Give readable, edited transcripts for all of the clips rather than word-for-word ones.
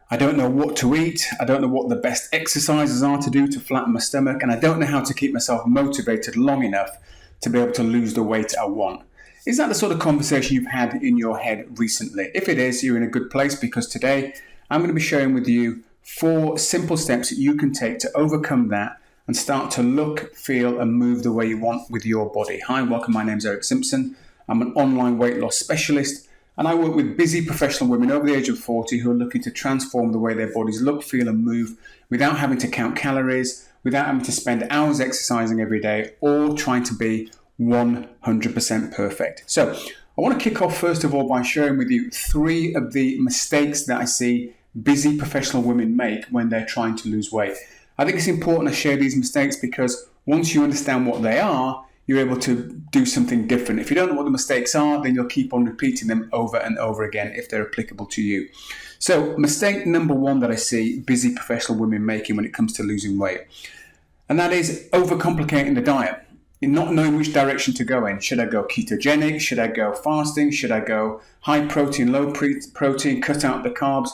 I don't know what to eat. I don't know what the best exercises are to do to flatten my stomach. And I don't know how to keep myself motivated long enough to be able to lose the weight I want. Is that the sort of conversation you've had in your head recently? If it is, you're in a good place, because today I'm going to be sharing with you 4 simple steps that you can take to overcome that and start to look, feel and move the way you want with your body. Hi, welcome. My name's Eric Simpson. I'm an online weight loss specialist, and I work with busy professional women over the age of 40 who are looking to transform the way their bodies look, feel and move without having to count calories, without having to spend hours exercising every day, or trying to be 100% perfect. So I want to kick off first of all by sharing with you 3 of the mistakes that I see busy professional women make when they're trying to lose weight. I think it's important to share these mistakes because once you understand what they are, you're able to do something different. If you don't know what the mistakes are, then you'll keep on repeating them over and over again if they're applicable to you. So mistake number 1 that I see busy professional women making when it comes to losing weight, and that is overcomplicating the diet. Not knowing which direction to go in. Should I go ketogenic? Should I go fasting? Should I go high protein, low protein, cut out the carbs?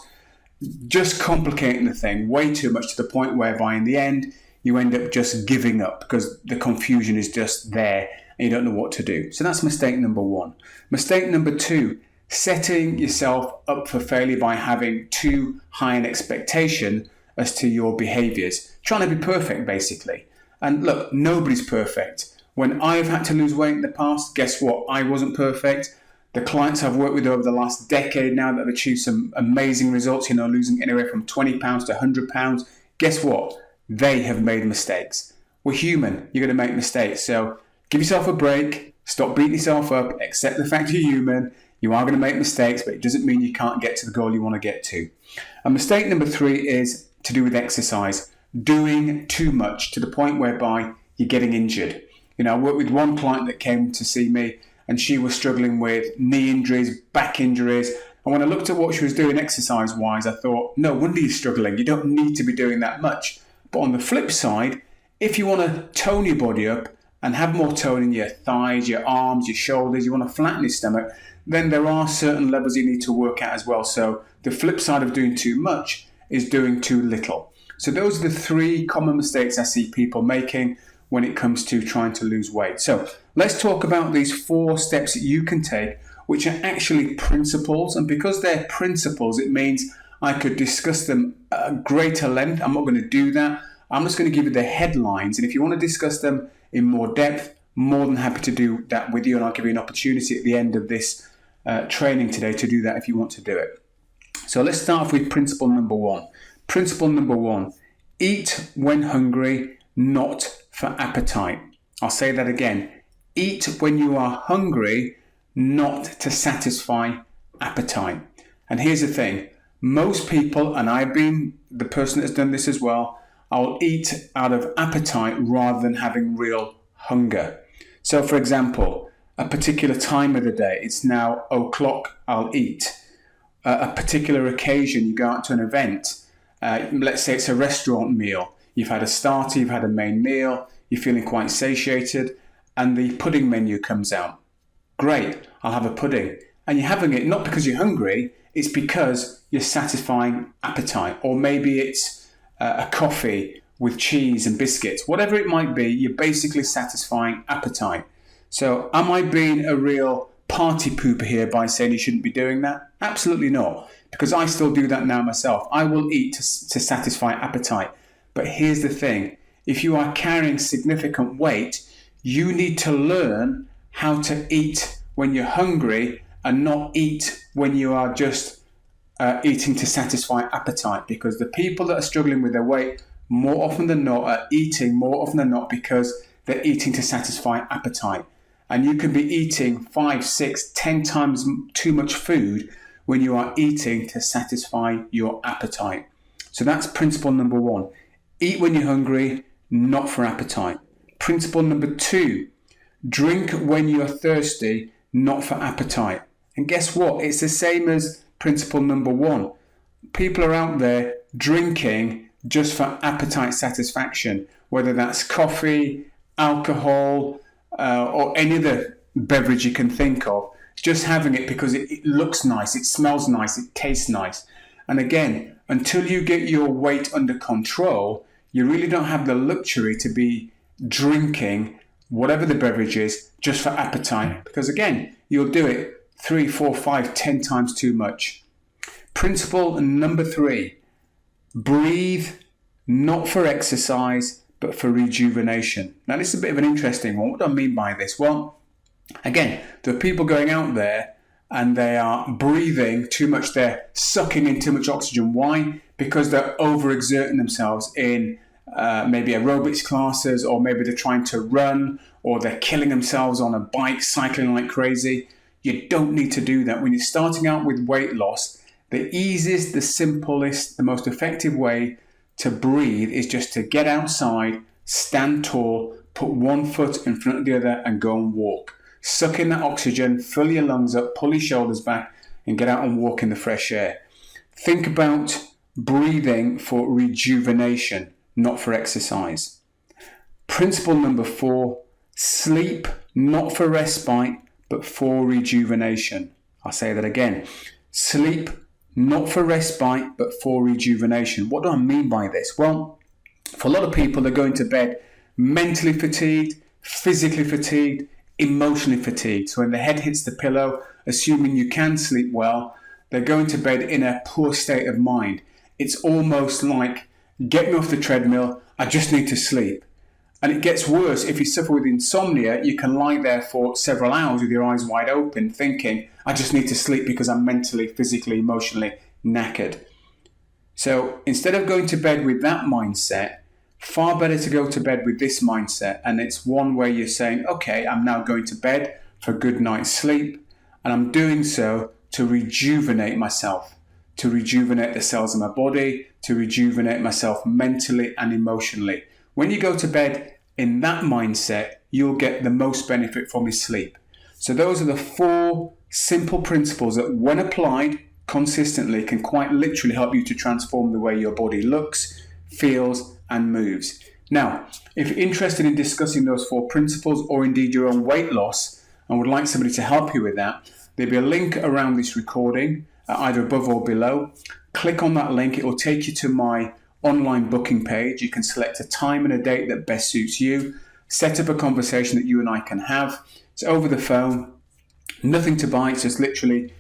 Just complicating the thing way too much to the point whereby in the end you end up just giving up because the confusion is just there and you don't know what to do. So that's mistake number 1. Mistake number 2, setting yourself up for failure by having too high an expectation as to your behaviors. Trying to be perfect basically. And look, nobody's perfect. When I've had to lose weight in the past, guess what? I wasn't perfect. The clients I've worked with over the last decade now that have achieved some amazing results, losing anywhere from 20 pounds to 100 pounds, guess what? They have made mistakes. We're human. You're going to make mistakes. So give yourself a break. Stop beating yourself up. Accept the fact you're human. You are going to make mistakes, but it doesn't mean you can't get to the goal you want to get to. And mistake number 3 is to do with exercise. Doing too much to the point whereby you're getting injured. I worked with one client that came to see me and she was struggling with knee injuries, back injuries. And when I looked at what she was doing exercise-wise, I thought, no wonder you're struggling. You don't need to be doing that much. But on the flip side, if you want to tone your body up and have more tone in your thighs, your arms, your shoulders, you want to flatten your stomach, then there are certain levels you need to work at as well. So the flip side of doing too much is doing too little. So those are the 3 common mistakes I see people making when it comes to trying to lose weight. So let's talk about these 4 steps that you can take, which are actually principles. And because they're principles, it means I could discuss them at greater length. I'm not going to do that. I'm just going to give you the headlines. And if you want to discuss them in more depth, more than happy to do that with you. And I'll give you an opportunity at the end of this training today to do that if you want to do it. So let's start off with principle number 1. Principle number 1, eat when hungry, not for appetite. I'll say that again. Eat when you are hungry, not to satisfy appetite. And here's the thing. Most people, and I've been the person that's done this as well, I'll eat out of appetite rather than having real hunger. So for example, a particular time of the day, it's now 0:00, I'll eat. A particular occasion, you go out to an event, let's say it's a restaurant meal. You've had a starter, you've had a main meal, you're feeling quite satiated, and the pudding menu comes out. Great, I'll have a pudding. And you're having it not because you're hungry, it's because you're satisfying appetite. Or maybe it's a coffee with cheese and biscuits. Whatever it might be, you're basically satisfying appetite. So am I being a real party pooper here by saying you shouldn't be doing that? Absolutely not, because I still do that now myself. I will eat to satisfy appetite. But here's the thing, if you are carrying significant weight, you need to learn how to eat when you're hungry and not eat when you are just eating to satisfy appetite. Because the people that are struggling with their weight more often than not are eating more often than not because they're eating to satisfy appetite. And you can be eating 5, 6, 10 times too much food when you are eating to satisfy your appetite. So that's principle number 1. Eat when you're hungry, not for appetite. Principle number 2, drink when you're thirsty, not for appetite. And guess what? It's the same as principle number 1. People are out there drinking just for appetite satisfaction, whether that's coffee, alcohol, or any other beverage you can think of. Just having it because it looks nice, it smells nice, it tastes nice. And again, until you get your weight under control, you really don't have the luxury to be drinking whatever the beverage is just for appetite. Because again, you'll do it 3, 4, 5, 10 times too much. Principle number 3, breathe not for exercise, but for rejuvenation. Now, this is a bit of an interesting one. What do I mean by this? Well, again, there are people going out there and they are breathing too much. They're sucking in too much oxygen. Why? Because they're overexerting themselves in maybe aerobics classes, or maybe they're trying to run, or they're killing themselves on a bike, cycling like crazy. You don't need to do that. When you're starting out with weight loss, the easiest, the simplest, the most effective way to breathe is just to get outside, stand tall, put one foot in front of the other and go and walk. Suck in that oxygen, fill your lungs up, pull your shoulders back and get out and walk in the fresh air. Think about breathing for rejuvenation, not for exercise. Principle number 4, sleep not for respite, but for rejuvenation. I'll say that again. Sleep not for respite, but for rejuvenation. What do I mean by this? Well, for a lot of people, they're going to bed mentally fatigued, physically fatigued, emotionally fatigued. So when the head hits the pillow, assuming you can sleep well, they're going to bed in a poor state of mind. It's almost like, get me off the treadmill, I just need to sleep. And it gets worse. If you suffer with insomnia, you can lie there for several hours with your eyes wide open thinking, I just need to sleep because I'm mentally, physically, emotionally knackered. So instead of going to bed with that mindset, far better to go to bed with this mindset. And it's one where you're saying, okay, I'm now going to bed for a good night's sleep. And I'm doing so to rejuvenate myself, to rejuvenate the cells in my body, to rejuvenate myself mentally and emotionally. When you go to bed in that mindset, you'll get the most benefit from your sleep. So those are the 4 simple principles that, when applied consistently, can quite literally help you to transform the way your body looks, feels, and moves. Now, if you're interested in discussing those 4 principles, or indeed your own weight loss, and would like somebody to help you with that, there'll be a link around this recording, either above or below. Click on that link. It will take you to my online booking page. You can select a time and a date that best suits you, set up a conversation that you and I can have. It's over the phone, nothing to buy. It's just literally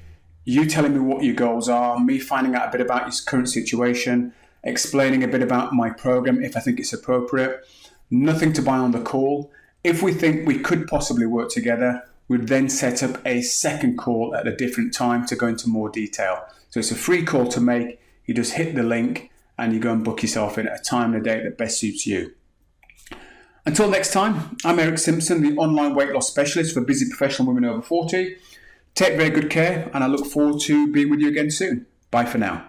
you telling me what your goals are, me finding out a bit about your current situation, explaining a bit about my program if I think it's appropriate. Nothing to buy on the call. If we think we could possibly work together, we'd then set up a second call at a different time to go into more detail. So it's a free call to make. You just hit the link and you go and book yourself in at a time and a date that best suits you. Until next time, I'm Eric Simpson, the online weight loss specialist for busy professional women over 40. Take very good care, and I look forward to being with you again soon. Bye for now.